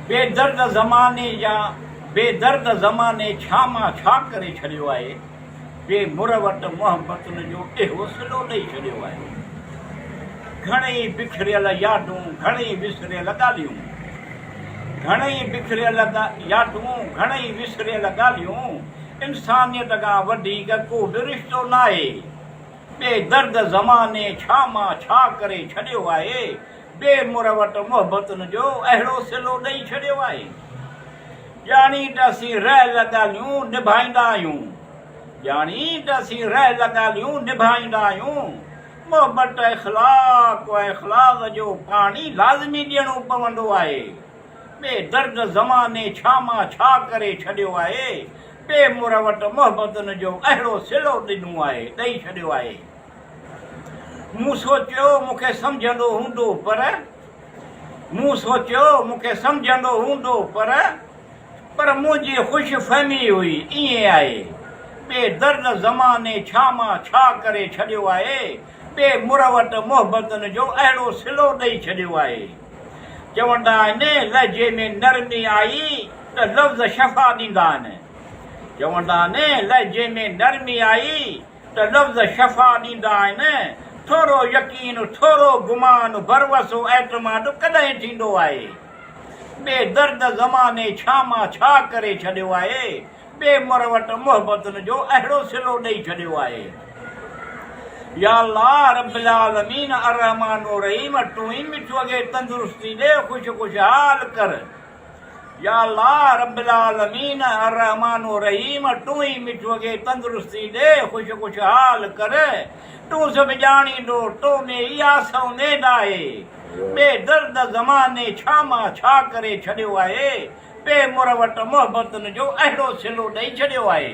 बेदर्द ज़माने या बेदर्द ज़माने छा मां छा करे छॾियो आहे। बेमुर वटि मोहबतुनि जो इहो सिलो ॾेई छॾियो आहे। घणेई बिखरियल यादूं, घणेई विसरियल ॻाल्हियूं, घणेई बिखरियल यादूं, घणेई विसरियल ॻाल्हियूं, इंसानियत खां वधीक को बि रिश्तो न आहे। बेदर्द ज़माने छा मां छा करे छॾियो आहे। बेमुर वटि मोहबतुनि जो अहिड़ो सिलो ॾेई छॾियो आहे। ॼाणी त असीं रहियल ॻाल्हियूं निभाईंदा आहियूं, ॼाणी त असीं रहियल ॻाल्हियूं निभाईंदा आहियूं। मोहबत इख़लाक़ ऐं इख़लाक़ जो पाणी लाज़मी ॾियणो पवंदो आहे। बेदर्द ज़माने छा मां छा करे छॾियो आहे। बेमुर वटि मोहबतुनि जो अहिड़ो सिलो ॾिनो आहे, ॾेई छॾियो आहे। मूं सोचियो मूंखे सम्झंदो हूंदो, मूं सोचियो मूंखे सम्झंदो हूंदो, पर मुंहिंजी ख़ुशि फ़हमी हुई ईअं आहे। बेदर्द ज़माने छा मां छा करे छॾियो आहे। बेमुर वटि मोहबतुनि जो अहिड़ो सिलो ॾेई छॾियो आहे। चवंदा आहिनि लहजे में नरमी आई त लफ़्ज़ शफ़ा ॾींदा आहिनि। चवंदा आहिनि लहजे में नरमी आई त लफ़्ज़ शफ़ा ॾींदा आहिनि। थोरो यकीन, थोरो गुमान, भरवसो एतमाद कॾहिं थींदो आहे। बेदर्द ज़माने छा मां छा करे छॾियो आहे। बेमुर वटि मोहबतुनि जो अहिड़ो सिलो ॾेई छॾियो आहे। या अल्लाह रब्बिल आलमीन अर्रहमान रहीम, तूं ई मिठो खे तंदुरुस्ती ॾे, खुशहाल कर। या अल्लाह रब्बिल आलमीन अर्रहमान रहीम, तूं ई मिठो खे तंदुरुस्ती ॾे, खुशहाल कर। तूं सभु ॼाणींदो, तो में इहा उमेद आहे। बेदर्द ज़माने छा मां छा करे छॾियो आहे। बेमुर वटि मोहबतुनि जो अहिड़ो सिलो ॾेई छॾियो आहे।